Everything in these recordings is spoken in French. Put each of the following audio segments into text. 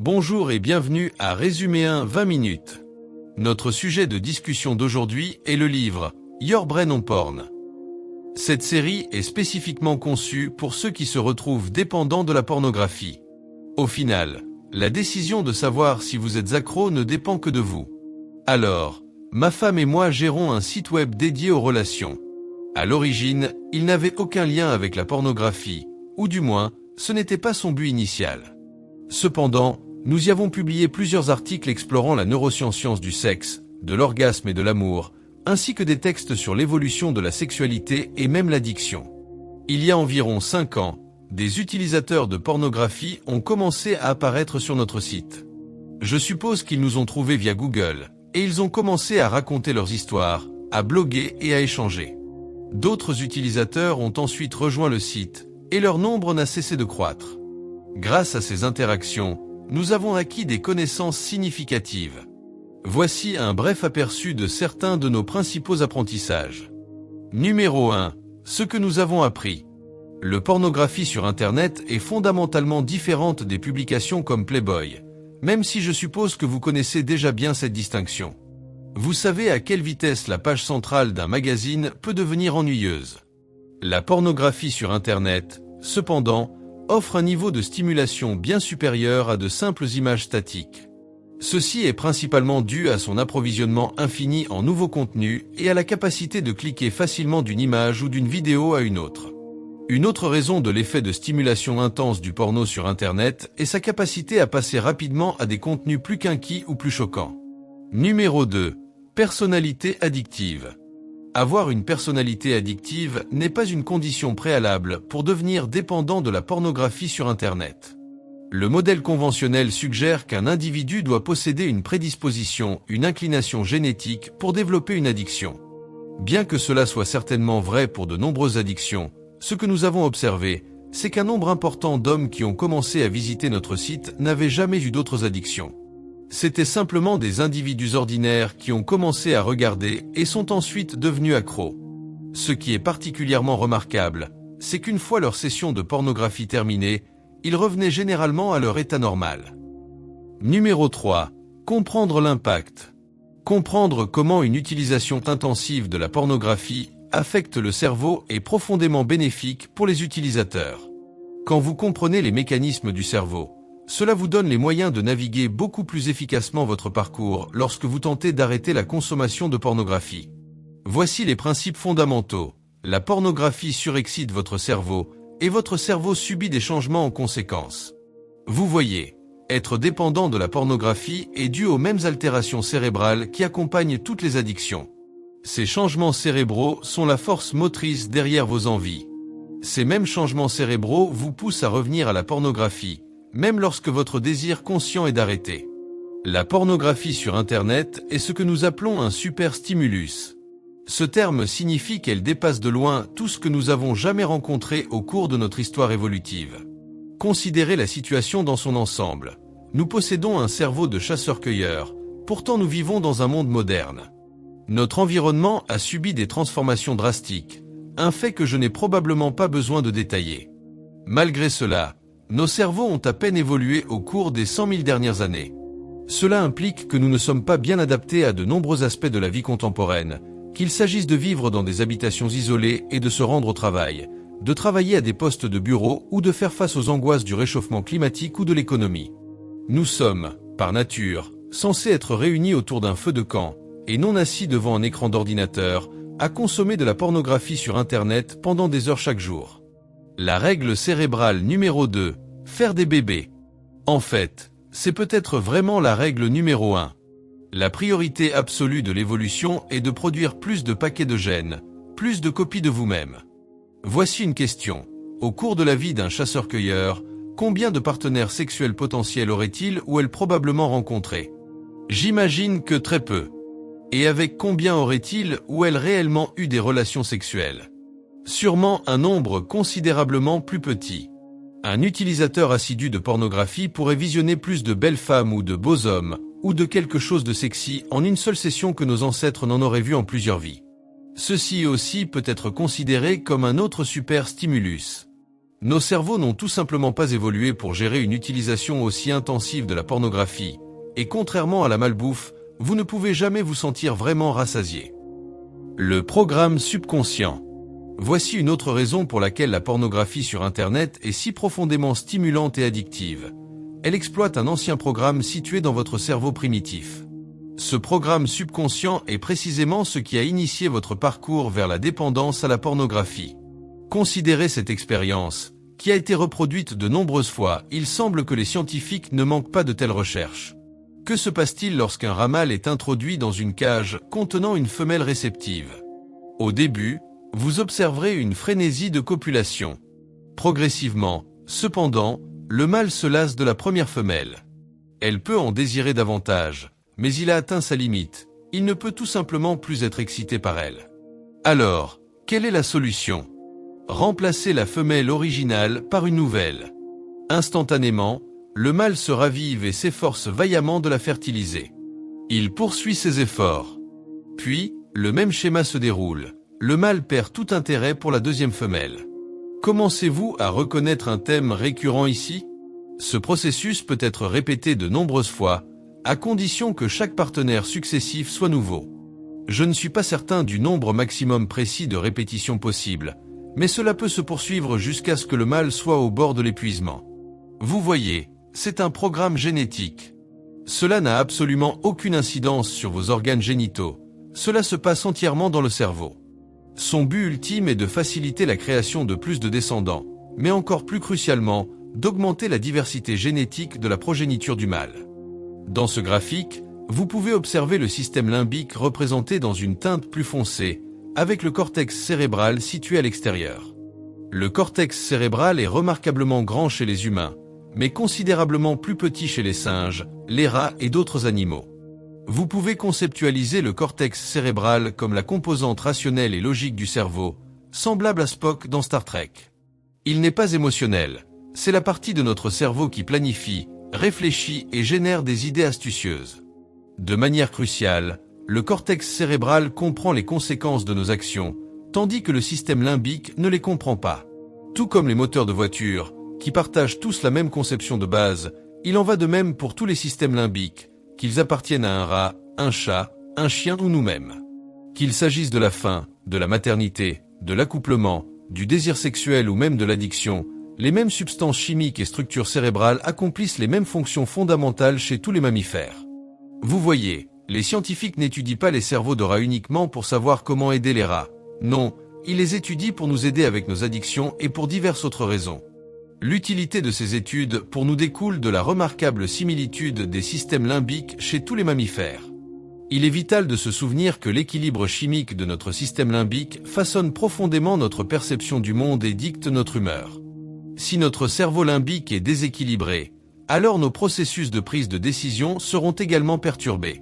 Bonjour et bienvenue à Résumé 1 20 minutes. Notre sujet de discussion d'aujourd'hui est le livre Your Brain on Porn. Cette série est spécifiquement conçue pour ceux qui se retrouvent dépendants de la pornographie. Au final, la décision de savoir si vous êtes accro ne dépend que de vous. Alors, ma femme et moi gérons un site web dédié aux relations. À l'origine, il n'avait aucun lien avec la pornographie, ou du moins, ce n'était pas son but initial. Cependant, nous y avons publié plusieurs articles explorant la neuroscience du sexe, de l'orgasme et de l'amour, ainsi que des textes sur l'évolution de la sexualité et même l'addiction. Il y a environ 5 ans, des utilisateurs de pornographie ont commencé à apparaître sur notre site. Je suppose qu'ils nous ont trouvés via Google, et ils ont commencé à raconter leurs histoires, à bloguer et à échanger. D'autres utilisateurs ont ensuite rejoint le site, et leur nombre n'a cessé de croître. Grâce à ces interactions, nous avons acquis des connaissances significatives. Voici un bref aperçu de certains de nos principaux apprentissages. Numéro 1. Ce que nous avons appris. La pornographie sur Internet est fondamentalement différente des publications comme Playboy, même si je suppose que vous connaissez déjà bien cette distinction. Vous savez à quelle vitesse la page centrale d'un magazine peut devenir ennuyeuse. La pornographie sur Internet, cependant, offre un niveau de stimulation bien supérieur à de simples images statiques. Ceci est principalement dû à son approvisionnement infini en nouveaux contenus et à la capacité de cliquer facilement d'une image ou d'une vidéo à une autre. Une autre raison de l'effet de stimulation intense du porno sur Internet est sa capacité à passer rapidement à des contenus plus quinquis ou plus choquants. Numéro 2. Personnalité addictive. Avoir une personnalité addictive n'est pas une condition préalable pour devenir dépendant de la pornographie sur Internet. Le modèle conventionnel suggère qu'un individu doit posséder une prédisposition, une inclination génétique pour développer une addiction. Bien que cela soit certainement vrai pour de nombreuses addictions, ce que nous avons observé, c'est qu'un nombre important d'hommes qui ont commencé à visiter notre site n'avaient jamais eu d'autres addictions. C'étaient simplement des individus ordinaires qui ont commencé à regarder et sont ensuite devenus accros. Ce qui est particulièrement remarquable, c'est qu'une fois leur session de pornographie terminée, ils revenaient généralement à leur état normal. Numéro 3. Comprendre l'impact. Comprendre comment une utilisation intensive de la pornographie affecte le cerveau est profondément bénéfique pour les utilisateurs. Quand vous comprenez les mécanismes du cerveau, cela vous donne les moyens de naviguer beaucoup plus efficacement votre parcours lorsque vous tentez d'arrêter la consommation de pornographie. Voici les principes fondamentaux. La pornographie surexcite votre cerveau, et votre cerveau subit des changements en conséquence. Vous voyez, être dépendant de la pornographie est dû aux mêmes altérations cérébrales qui accompagnent toutes les addictions. Ces changements cérébraux sont la force motrice derrière vos envies. Ces mêmes changements cérébraux vous poussent à revenir à la pornographie, même lorsque votre désir conscient est d'arrêter. La pornographie sur Internet est ce que nous appelons un superstimulus. Ce terme signifie qu'elle dépasse de loin tout ce que nous avons jamais rencontré au cours de notre histoire évolutive. Considérez la situation dans son ensemble. Nous possédons un cerveau de chasseur-cueilleur, pourtant nous vivons dans un monde moderne. Notre environnement a subi des transformations drastiques, un fait que je n'ai probablement pas besoin de détailler. Malgré cela, nos cerveaux ont à peine évolué au cours des 100 000 dernières années. Cela implique que nous ne sommes pas bien adaptés à de nombreux aspects de la vie contemporaine, qu'il s'agisse de vivre dans des habitations isolées et de se rendre au travail, de travailler à des postes de bureau ou de faire face aux angoisses du réchauffement climatique ou de l'économie. Nous sommes, par nature, censés être réunis autour d'un feu de camp, et non assis devant un écran d'ordinateur, à consommer de la pornographie sur Internet pendant des heures chaque jour. La règle cérébrale numéro 2, faire des bébés. En fait, c'est peut-être vraiment la règle numéro 1. La priorité absolue de l'évolution est de produire plus de paquets de gènes, plus de copies de vous-même. Voici une question. Au cours de la vie d'un chasseur-cueilleur, combien de partenaires sexuels potentiels aurait-il ou elle probablement rencontré? J'imagine que très peu. Et avec combien aurait-il ou elle réellement eu des relations sexuelles? Sûrement un nombre considérablement plus petit. Un utilisateur assidu de pornographie pourrait visionner plus de belles femmes ou de beaux hommes, ou de quelque chose de sexy en une seule session que nos ancêtres n'en auraient vu en plusieurs vies. Ceci aussi peut être considéré comme un autre super stimulus. Nos cerveaux n'ont tout simplement pas évolué pour gérer une utilisation aussi intensive de la pornographie, et contrairement à la malbouffe, vous ne pouvez jamais vous sentir vraiment rassasié. Le programme subconscient. Voici une autre raison pour laquelle la pornographie sur Internet est si profondément stimulante et addictive. Elle exploite un ancien programme situé dans votre cerveau primitif. Ce programme subconscient est précisément ce qui a initié votre parcours vers la dépendance à la pornographie. Considérez cette expérience, qui a été reproduite de nombreuses fois. Il semble que les scientifiques ne manquent pas de telles recherches. Que se passe-t-il lorsqu'un rat mâle est introduit dans une cage contenant une femelle réceptive? Au début, vous observerez une frénésie de copulation. Progressivement, cependant, le mâle se lasse de la première femelle. Elle peut en désirer davantage, mais il a atteint sa limite. Il ne peut tout simplement plus être excité par elle. Alors, quelle est la solution? Remplacer la femelle originale par une nouvelle. Instantanément, le mâle se ravive et s'efforce vaillamment de la fertiliser. Il poursuit ses efforts. Puis, le même schéma se déroule. Le mâle perd tout intérêt pour la deuxième femelle. Commencez-vous à reconnaître un thème récurrent ici? Ce processus peut être répété de nombreuses fois, à condition que chaque partenaire successif soit nouveau. Je ne suis pas certain du nombre maximum précis de répétitions possibles, mais cela peut se poursuivre jusqu'à ce que le mâle soit au bord de l'épuisement. Vous voyez, c'est un programme génétique. Cela n'a absolument aucune incidence sur vos organes génitaux. Cela se passe entièrement dans le cerveau. Son but ultime est de faciliter la création de plus de descendants, mais encore plus crucialement, d'augmenter la diversité génétique de la progéniture du mâle. Dans ce graphique, vous pouvez observer le système limbique représenté dans une teinte plus foncée, avec le cortex cérébral situé à l'extérieur. Le cortex cérébral est remarquablement grand chez les humains, mais considérablement plus petit chez les singes, les rats et d'autres animaux. Vous pouvez conceptualiser le cortex cérébral comme la composante rationnelle et logique du cerveau, semblable à Spock dans Star Trek. Il n'est pas émotionnel, c'est la partie de notre cerveau qui planifie, réfléchit et génère des idées astucieuses. De manière cruciale, le cortex cérébral comprend les conséquences de nos actions, tandis que le système limbique ne les comprend pas. Tout comme les moteurs de voiture, qui partagent tous la même conception de base, il en va de même pour tous les systèmes limbiques, qu'ils appartiennent à un rat, un chat, un chien ou nous-mêmes. Qu'il s'agisse de la faim, de la maternité, de l'accouplement, du désir sexuel ou même de l'addiction, les mêmes substances chimiques et structures cérébrales accomplissent les mêmes fonctions fondamentales chez tous les mammifères. Vous voyez, les scientifiques n'étudient pas les cerveaux de rats uniquement pour savoir comment aider les rats. Non, ils les étudient pour nous aider avec nos addictions et pour diverses autres raisons. L'utilité de ces études pour nous découle de la remarquable similitude des systèmes limbiques chez tous les mammifères. Il est vital de se souvenir que l'équilibre chimique de notre système limbique façonne profondément notre perception du monde et dicte notre humeur. Si notre cerveau limbique est déséquilibré, alors nos processus de prise de décision seront également perturbés.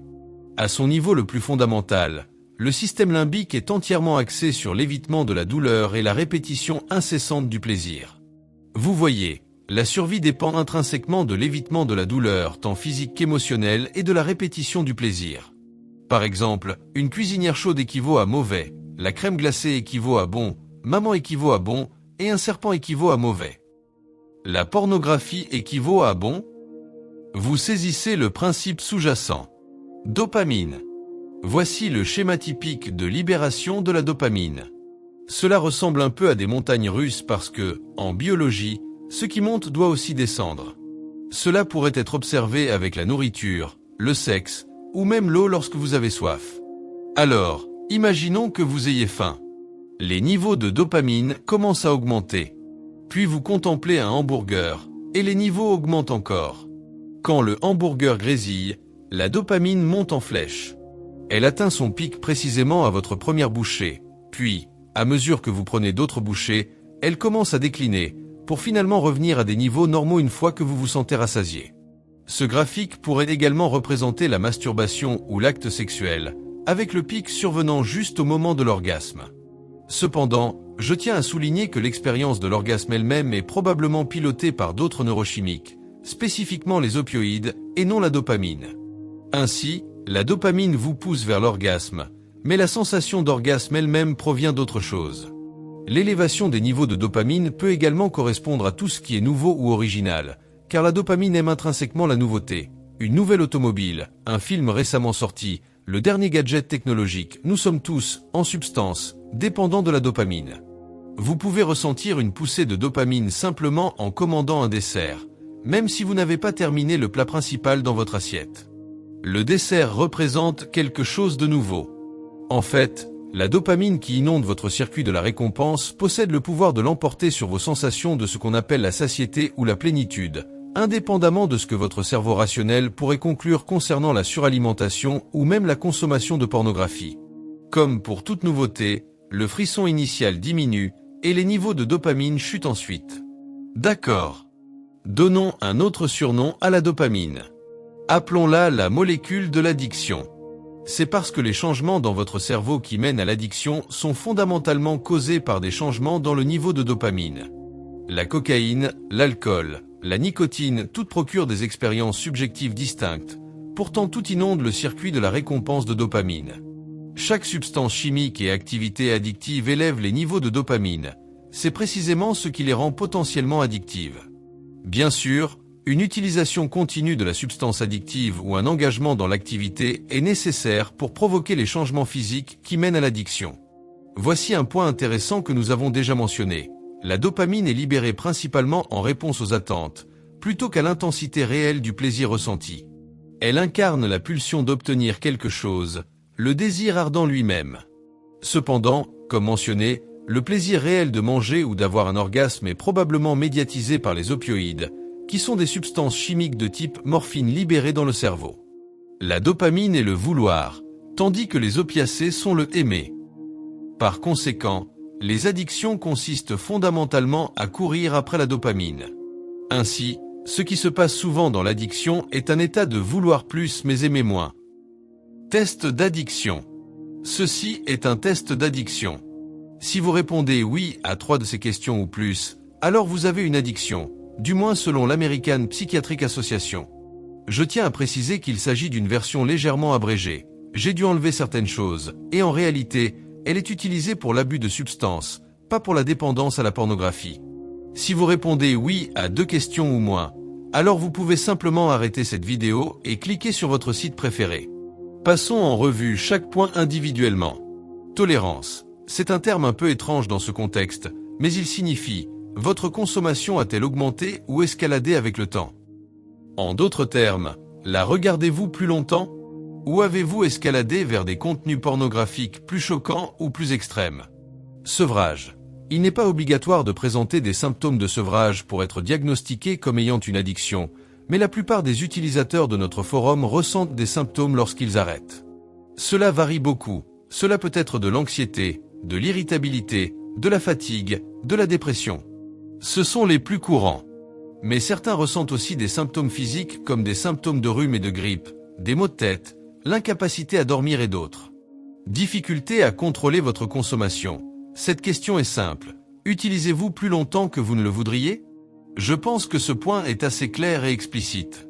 À son niveau le plus fondamental, le système limbique est entièrement axé sur l'évitement de la douleur et la répétition incessante du plaisir. Vous voyez, la survie dépend intrinsèquement de l'évitement de la douleur, tant physique qu'émotionnelle, et de la répétition du plaisir. Par exemple, une cuisinière chaude équivaut à mauvais, la crème glacée équivaut à bon, maman équivaut à bon, et un serpent équivaut à mauvais. La pornographie équivaut à bon? Vous saisissez le principe sous-jacent. Dopamine. Voici le schéma typique de libération de la dopamine. Cela ressemble un peu à des montagnes russes parce que, en biologie, ce qui monte doit aussi descendre. Cela pourrait être observé avec la nourriture, le sexe, ou même l'eau lorsque vous avez soif. Alors, imaginons que vous ayez faim. Les niveaux de dopamine commencent à augmenter. Puis vous contemplez un hamburger, et les niveaux augmentent encore. Quand le hamburger grésille, la dopamine monte en flèche. Elle atteint son pic précisément à votre première bouchée, puis, à mesure que vous prenez d'autres bouchées, elle commence à décliner, pour finalement revenir à des niveaux normaux une fois que vous vous sentez rassasié. Ce graphique pourrait également représenter la masturbation ou l'acte sexuel, avec le pic survenant juste au moment de l'orgasme. Cependant, je tiens à souligner que l'expérience de l'orgasme elle-même est probablement pilotée par d'autres neurochimiques, spécifiquement les opioïdes, et non la dopamine. Ainsi, la dopamine vous pousse vers l'orgasme, mais la sensation d'orgasme elle-même provient d'autre chose. L'élévation des niveaux de dopamine peut également correspondre à tout ce qui est nouveau ou original, car la dopamine aime intrinsèquement la nouveauté. Une nouvelle automobile, un film récemment sorti, le dernier gadget technologique, nous sommes tous, en substance, dépendants de la dopamine. Vous pouvez ressentir une poussée de dopamine simplement en commandant un dessert, même si vous n'avez pas terminé le plat principal dans votre assiette. Le dessert représente quelque chose de nouveau. En fait, la dopamine qui inonde votre circuit de la récompense possède le pouvoir de l'emporter sur vos sensations de ce qu'on appelle la satiété ou la plénitude, indépendamment de ce que votre cerveau rationnel pourrait conclure concernant la suralimentation ou même la consommation de pornographie. Comme pour toute nouveauté, le frisson initial diminue et les niveaux de dopamine chutent ensuite. D'accord. Donnons un autre surnom à la dopamine. Appelons-la la molécule de l'addiction. C'est parce que les changements dans votre cerveau qui mènent à l'addiction sont fondamentalement causés par des changements dans le niveau de dopamine. La cocaïne, l'alcool, la nicotine, toutes procurent des expériences subjectives distinctes, pourtant tout inonde le circuit de la récompense de dopamine. Chaque substance chimique et activité addictive élève les niveaux de dopamine. C'est précisément ce qui les rend potentiellement addictives. Bien sûr, une utilisation continue de la substance addictive ou un engagement dans l'activité est nécessaire pour provoquer les changements physiques qui mènent à l'addiction. Voici un point intéressant que nous avons déjà mentionné. La dopamine est libérée principalement en réponse aux attentes, plutôt qu'à l'intensité réelle du plaisir ressenti. Elle incarne la pulsion d'obtenir quelque chose, le désir ardent lui-même. Cependant, comme mentionné, le plaisir réel de manger ou d'avoir un orgasme est probablement médiatisé par les opioïdes, qui sont des substances chimiques de type morphine libérées dans le cerveau. La dopamine est le vouloir, tandis que les opiacés sont le aimer. Par conséquent, les addictions consistent fondamentalement à courir après la dopamine. Ainsi, ce qui se passe souvent dans l'addiction est un état de vouloir plus mais aimer moins. Test d'addiction. Ceci est un test d'addiction. Si vous répondez oui à 3 de ces questions ou plus, alors vous avez une addiction, du moins selon l'American Psychiatric Association. Je tiens à préciser qu'il s'agit d'une version légèrement abrégée. J'ai dû enlever certaines choses, et en réalité, elle est utilisée pour l'abus de substances, pas pour la dépendance à la pornographie. Si vous répondez oui à 2 questions ou moins, alors vous pouvez simplement arrêter cette vidéo et cliquer sur votre site préféré. Passons en revue chaque point individuellement. Tolérance. C'est un terme un peu étrange dans ce contexte, mais il signifie « votre consommation a-t-elle augmenté ou escaladé avec le temps ?» En d'autres termes, la regardez-vous plus longtemps ? Ou avez-vous escaladé vers des contenus pornographiques plus choquants ou plus extrêmes ? Sevrage. Il n'est pas obligatoire de présenter des symptômes de sevrage pour être diagnostiqué comme ayant une addiction, mais la plupart des utilisateurs de notre forum ressentent des symptômes lorsqu'ils arrêtent. Cela varie beaucoup. Cela peut être de l'anxiété, de l'irritabilité, de la fatigue, de la dépression. Ce sont les plus courants. Mais certains ressentent aussi des symptômes physiques comme des symptômes de rhume et de grippe, des maux de tête, l'incapacité à dormir et d'autres. Difficulté à contrôler votre consommation. Cette question est simple. Utilisez-vous plus longtemps que vous ne le voudriez ? Je pense que ce point est assez clair et explicite.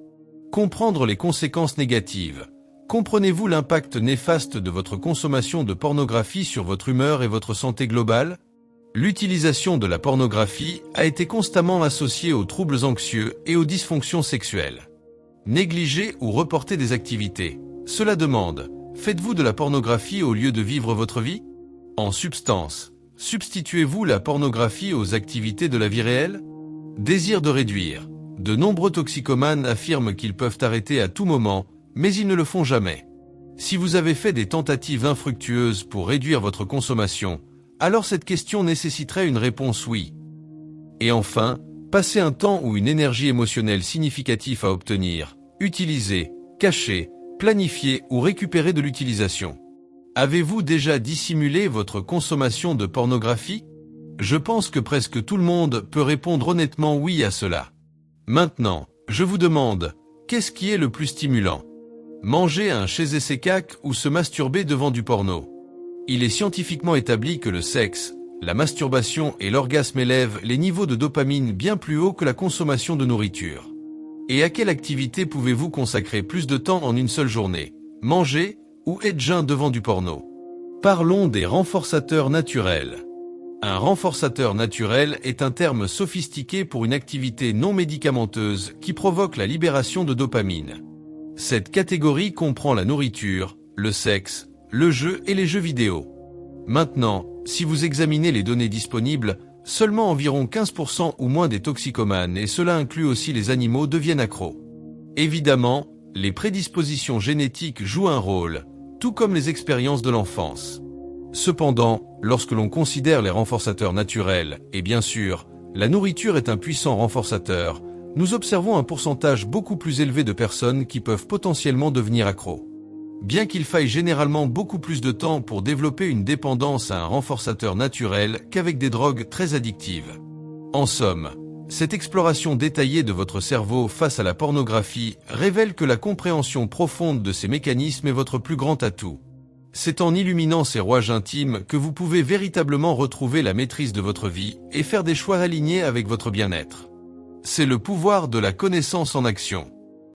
Comprendre les conséquences négatives. Comprenez-vous l'impact néfaste de votre consommation de pornographie sur votre humeur et votre santé globale ? L'utilisation de la pornographie a été constamment associée aux troubles anxieux et aux dysfonctions sexuelles. Négliger ou reporter des activités. Cela demande, faites-vous de la pornographie au lieu de vivre votre vie ? En substance, substituez-vous la pornographie aux activités de la vie réelle ? Désir de réduire. De nombreux toxicomanes affirment qu'ils peuvent arrêter à tout moment, mais ils ne le font jamais. Si vous avez fait des tentatives infructueuses pour réduire votre consommation, alors cette question nécessiterait une réponse oui. Et enfin, passer un temps ou une énergie émotionnelle significative à obtenir, utiliser, cacher, planifier ou récupérer de l'utilisation. Avez-vous déjà dissimulé votre consommation de pornographie ? Je pense que presque tout le monde peut répondre honnêtement oui à cela. Maintenant, je vous demande, qu'est-ce qui est le plus stimulant ? Manger un chésé-sécac ou se masturber devant du porno ? Il est scientifiquement établi que le sexe, la masturbation et l'orgasme élèvent les niveaux de dopamine bien plus haut que la consommation de nourriture. Et à quelle activité pouvez-vous consacrer plus de temps en une seule journée ? Manger ou être jeun devant du porno ? Parlons des renforçateurs naturels. Un renforçateur naturel est un terme sophistiqué pour une activité non médicamenteuse qui provoque la libération de dopamine. Cette catégorie comprend la nourriture, le sexe, le jeu et les jeux vidéo. Maintenant, si vous examinez les données disponibles, seulement environ 15% ou moins des toxicomanes, et cela inclut aussi les animaux, deviennent accros. Évidemment, les prédispositions génétiques jouent un rôle, tout comme les expériences de l'enfance. Cependant, lorsque l'on considère les renforçateurs naturels, et bien sûr, la nourriture est un puissant renforçateur, nous observons un pourcentage beaucoup plus élevé de personnes qui peuvent potentiellement devenir accros. Bien qu'il faille généralement beaucoup plus de temps pour développer une dépendance à un renforçateur naturel qu'avec des drogues très addictives. En somme, cette exploration détaillée de votre cerveau face à la pornographie révèle que la compréhension profonde de ces mécanismes est votre plus grand atout. C'est en illuminant ces rouages intimes que vous pouvez véritablement retrouver la maîtrise de votre vie et faire des choix alignés avec votre bien-être. C'est le pouvoir de la connaissance en action.